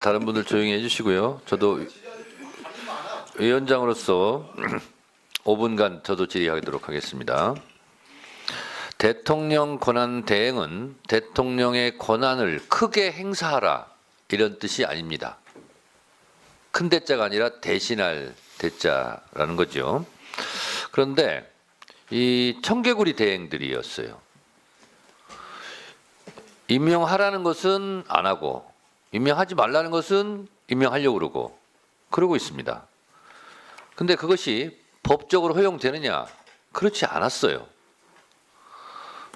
다른 분들 조용히 해주시고요. 저도 위원장으로서 5분간 저도 질의하도록 하겠습니다. 대통령 권한 대행은 대통령의 권한을 크게 행사하라 이런 뜻이 아닙니다. 큰 대자가 아니라 대신할 대자라는 거죠. 그런데 이 청개구리 대행들이었어요. 임명하라는 것은 안 하고 임명하지 말라는 것은 임명하려고 그러고 있습니다. 근데 그것이 법적으로 허용되느냐? 그렇지 않았어요.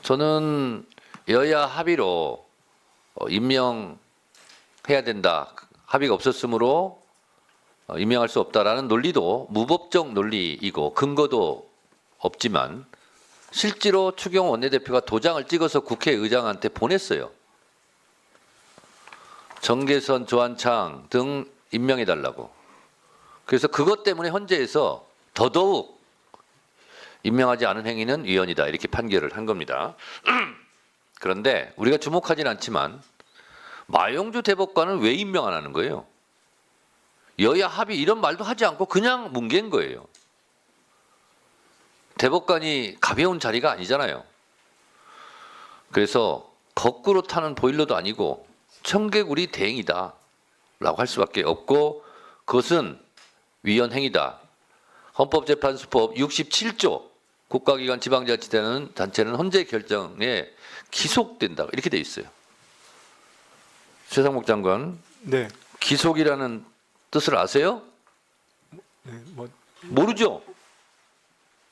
저는 여야 합의로 임명해야 된다. 합의가 없었으므로 임명할 수 없다라는 논리도 무법적 논리이고 근거도 없지만 실제로 추경호 원내대표가 도장을 찍어서 국회의장한테 보냈어요. 정계선, 조한창 등 임명해달라고. 그래서 그것 때문에 헌재에서 더더욱 임명하지 않은 행위는 위헌이다 이렇게 판결을 한 겁니다. 그런데 우리가 주목하지는 않지만 마용주 대법관은 왜 임명 안 하는 거예요? 여야 합의 이런 말도 하지 않고 그냥 뭉갠 거예요. 대법관이 가벼운 자리가 아니잖아요. 그래서 거꾸로 타는 보일러도 아니고 청개구리 대행이다 라고 할 수밖에 없고 그것은 위헌 행위다. 헌법재판소법 67조 국가기관 지방자치단체는 헌재 결정에 기속된다 이렇게 돼 있어요. 최상목 장관, 네. 기속이라는 뜻을 아세요? 네, 뭐 모르죠?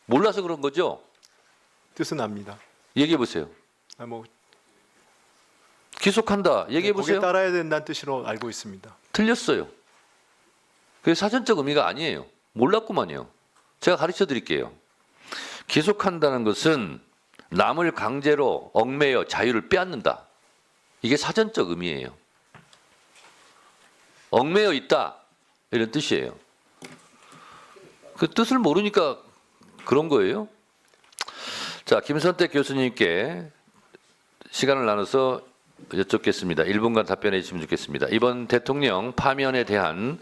몰라서 그런 거죠? 뜻은 압니다. 얘기해 보세요. 뭐 기속한다. 얘기해 거기에 보세요. 따라야 된다는 뜻으로 알고 있습니다. 틀렸어요. 그게 사전적 의미가 아니에요. 몰랐구만요. 제가 가르쳐 드릴게요. 기속한다는 것은 남을 강제로 얽매여 자유를 빼앗는다. 이게 사전적 의미예요. 얽매여 있다. 이런 뜻이에요. 그 뜻을 모르니까 그런 거예요. 자, 김선택 교수님께 시간을 나눠서 여쭙겠습니다. 1분간 답변해 주시면 좋겠습니다. 이번 대통령 파면에 대한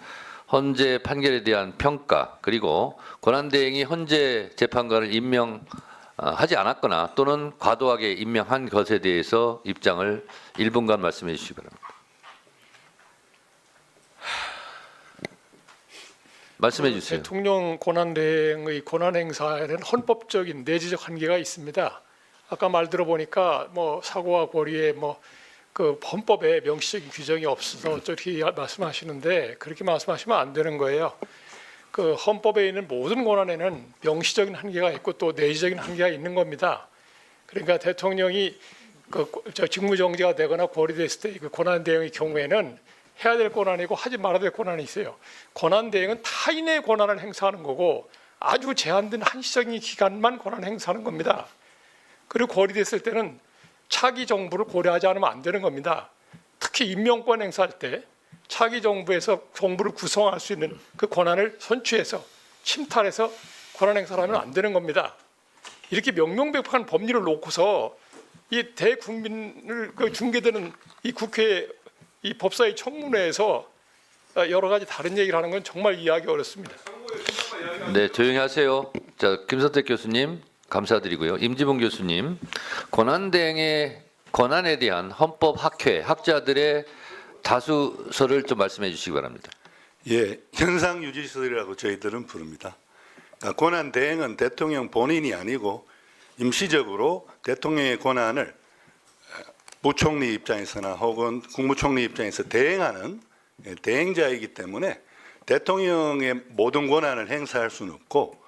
헌재 판결에 대한 평가 그리고 권한대행이 헌재 재판관을 임명하지 않았거나 또는 과도하게 임명한 것에 대해서 입장을 1분간 말씀해 주시기 바랍니다. 말씀해 주세요. 대통령 권한대행의 권한 행사에는 헌법적인 내재적 한계가 있습니다. 아까 말 들어보니까 뭐 사고와 고리에 그 헌법에 명시적인 규정이 없어서 저렇게 말씀하시는데 그렇게 말씀하시면 안 되는 거예요. 그 헌법에 있는 모든 권한에는 명시적인 한계가 있고 또 내재적인 한계가 있는 겁니다. 그러니까 대통령이 직무정지가 되거나 고리됐을 때 그 권한대행의 경우에는 해야 될 권한이고 하지 말아야 될 권한이 있어요. 권한대행은 타인의 권한을 행사하는 거고 아주 제한된 한시적인 기간만 권한 행사하는 겁니다. 그리고 고리됐을 때는 차기 정부를 고려하지 않으면 안 되는 겁니다. 특히 임명권 행사할 때 차기 정부에서 정부를 구성할 수 있는 그 권한을 선취해서 침탈해서 권한 행사를 하면 안 되는 겁니다. 이렇게 명명백백한 법리를 놓고서 이 대국민을 중개되는 이 국회 이 법사위 청문회에서 여러 가지 다른 얘기를 하는 건 정말 이해하기 어렵습니다. 네, 조용히 하세요. 자, 김선택 교수님 감사드리고요. 임지봉 교수님, 권한대행의 권한에 대한 헌법 학회 학자들의 다수설을 좀 말씀해 주시기 바랍니다. 예, 현상유지설이라고 저희들은 부릅니다. 그러니까 권한대행은 대통령 본인이 아니고 임시적으로 대통령의 권한을 부총리 입장에서나 혹은 국무총리 입장에서 대행하는 대행자이기 때문에 대통령의 모든 권한을 행사할 수는 없고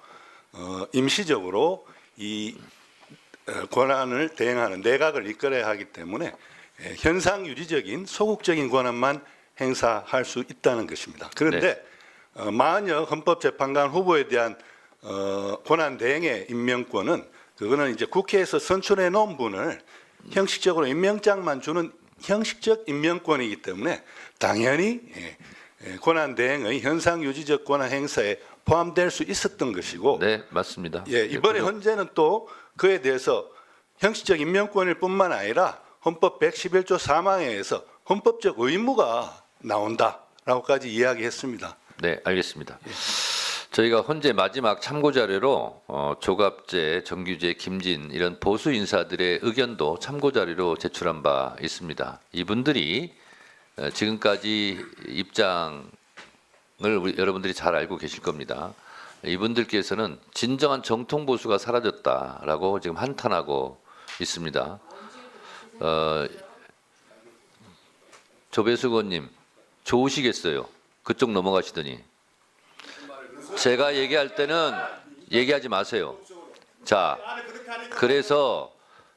임시적으로 이 권한을 대행하는 내각을 이끌어야 하기 때문에 현상유지적인 소극적인 권한만 행사할 수 있다는 것입니다. 그런데 만약 헌법재판관 후보에 대한 권한 대행의 임명권은 그거는 이제 국회에서 선출해 놓은 분을 형식적으로 임명장만 주는 형식적 임명권이기 때문에 당연히 권한 대행의 현상유지적 권한 행사에 포함될 수 있었던 것이고, 네, 맞습니다. 예, 이번에 헌재는 또 그에 대해서 형식적 임명권일 뿐만 아니라 헌법 111조 3항에 의해서 헌법적 의무가 나온다라고까지 이야기했습니다. 네, 알겠습니다. 저희가 헌재 마지막 참고 자료로 조갑재, 정규재, 김진 이런 보수 인사들의 의견도 참고 자료로 제출한 바 있습니다. 이분들이 지금까지 입장을 여러분들이 잘 알고 계실 겁니다. 이분들께서는 진정한 정통 보수가 사라졌다라고 지금 한탄하고 있습니다. 조배수 의원님 좋으시겠어요? 그쪽 넘어가시더니. 제가 얘기할 때는 얘기하지 마세요. 자, 그래서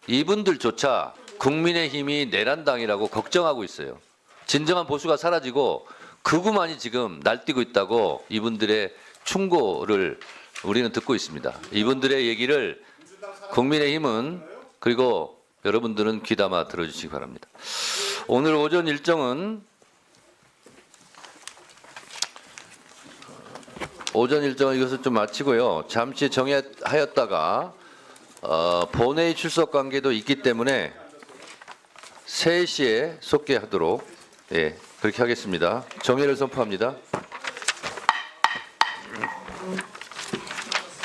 이분들조차 국민의힘이 내란당이라고 걱정하고 있어요. 진정한 보수가 사라지고 극우만이 지금 날뛰고 있다고 이분들의 충고를 우리는 듣고 있습니다. 이분들의 얘기를 국민의힘은 그리고 여러분들은 귀담아 들어주시기 바랍니다. 오늘 오전 일정은 이것을 좀 마치고요. 잠시 정회하였다가 본회의 출석 관계도 있기 때문에 3시에 속개하도록 그렇게 하겠습니다. 정회를 선포합니다.